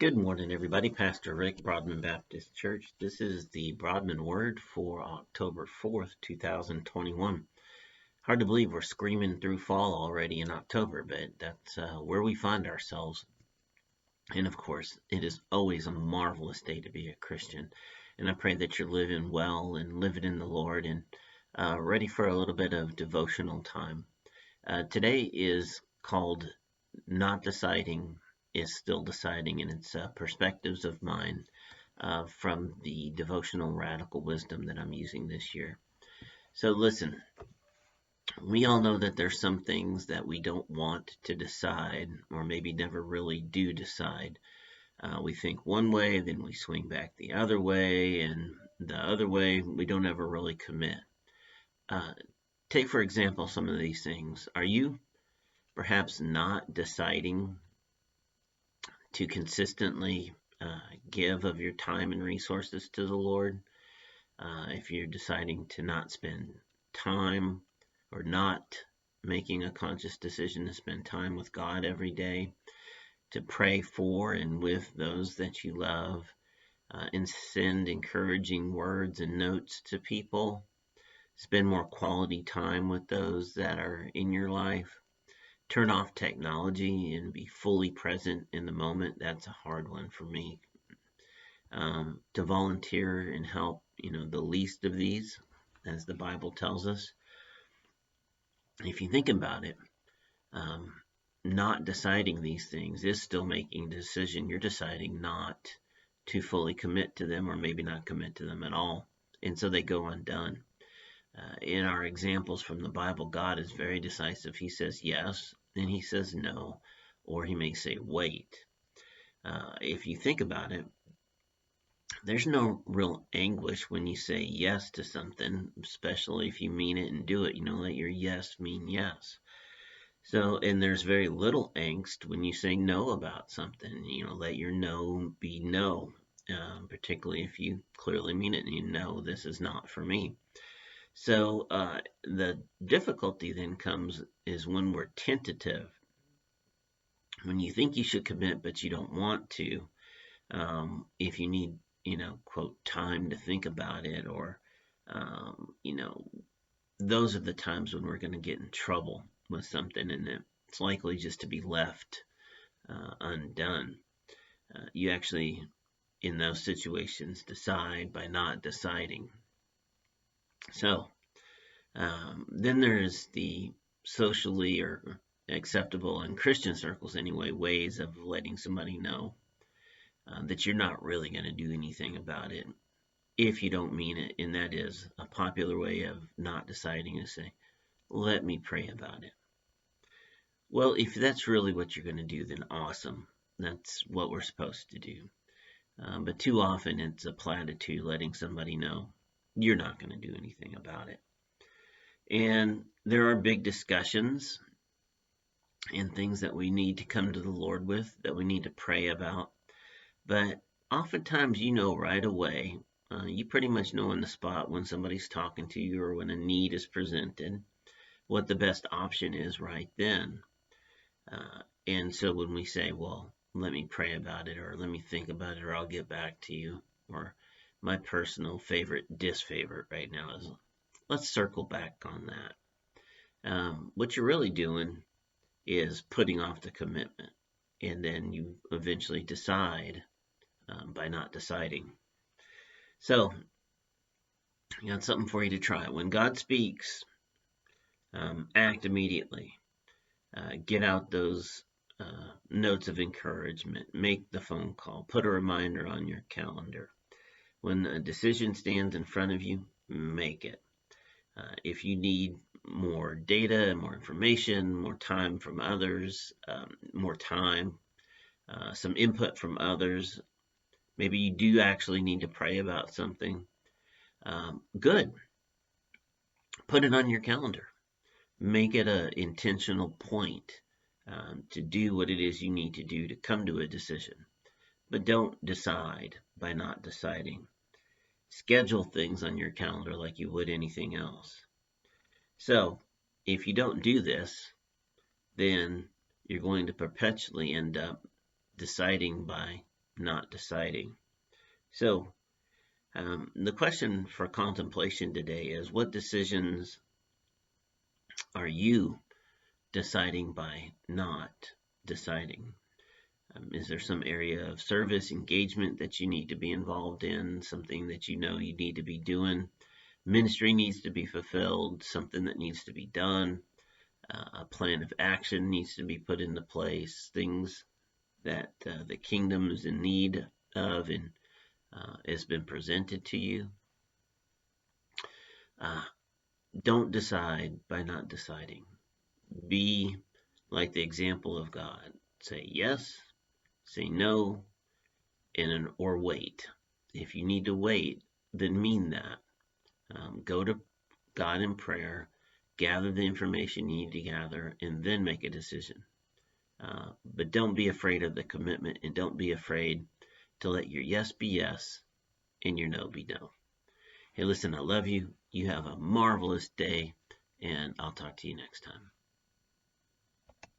Good morning, everybody. Pastor Rick, Broadman Baptist Church. This is the Broadman Word for October 4th, 2021. Hard to believe we're screaming through fall already in October, but that's where we find ourselves. And of course, it is always a marvelous day to be a Christian. And I pray that you're living well and living in the Lord and ready for a little bit of devotional time. Today is called Not Deciding is Still Deciding, and it's perspectives of mine from the devotional radical wisdom that I'm using this year. So listen, we all know that there's some things that we don't want to decide, or maybe never really do decide. We think one way, then we swing back the other way, and the other way we don't ever really commit. Take, for example, some of these things. Are you perhaps not deciding to consistently give of your time and resources to the Lord? If you're deciding to not spend time or not making a conscious decision to spend time with God every day, to pray for and with those that you love, and send encouraging words and notes to people, spend more quality time with those that are in your life, turn off technology and be fully present in the moment. That's a hard one for me. To volunteer and help, the least of these, as the Bible tells us. If you think about it, not deciding these things is still making a decision. You're deciding not to fully commit to them, or maybe not commit to them at all. And so they go undone. In our examples from the Bible, God is very decisive. He says yes, and he says no, or he may say wait. If you think about it, there's no real anguish when you say yes to something, especially if you mean it and do it. Let your yes mean yes. So, and there's very little angst when you say no about something. Let your no be no, particularly if you clearly mean it and you know this is not for me. So the difficulty then comes is when we're tentative, when you think you should commit but you don't want to. If you need, quote, time to think about it, or, those are the times when we're going to get in trouble with something, and it's likely just to be left undone. You actually, in those situations, decide by not deciding. So, then there's the socially or acceptable in Christian circles anyway, ways of letting somebody know that you're not really going to do anything about it if you don't mean it. And that is a popular way of not deciding to say, let me pray about it. Well, if that's really what you're going to do, then awesome. That's what we're supposed to do. But too often it's a platitude letting somebody know you're not going to do anything about it. And there are big discussions and things that we need to come to the Lord with, that we need to pray about. But oftentimes, right away, you pretty much know on the spot when somebody's talking to you or when a need is presented, what the best option is right then. And so when we say, well, let me pray about it, or let me think about it, or I'll get back to you, or my personal favorite disfavorite right now is, let's circle back on that. What you're really doing is putting off the commitment, and then you eventually decide by not deciding. So, I got something for you to try. When God speaks, act immediately. Get out those notes of encouragement. Make the phone call. Put a reminder on your calendar. When a decision stands in front of you, make it. If you need more data, more information, more time from others, some input from others, maybe you do actually need to pray about something, good. Put it on your calendar. Make it an intentional point to do what it is you need to do to come to a decision. But don't decide by not deciding. Schedule things on your calendar like you would anything else. So, if you don't do this, then you're going to perpetually end up deciding by not deciding. So, the question for contemplation today is, what decisions are you deciding by not deciding? Is there some area of service, engagement that you need to be involved in, something that you know you need to be doing? Ministry needs to be fulfilled, something that needs to be done, a plan of action needs to be put into place, things that the kingdom is in need of and has been presented to you. Don't decide by not deciding. Be like the example of God. Say yes, say no, or wait. If you need to wait, then mean that. Go to God in prayer, gather the information you need to gather, and then make a decision. But don't be afraid of the commitment, and don't be afraid to let your yes be yes and your no be no. Hey, listen, I love you. You have a marvelous day, and I'll talk to you next time.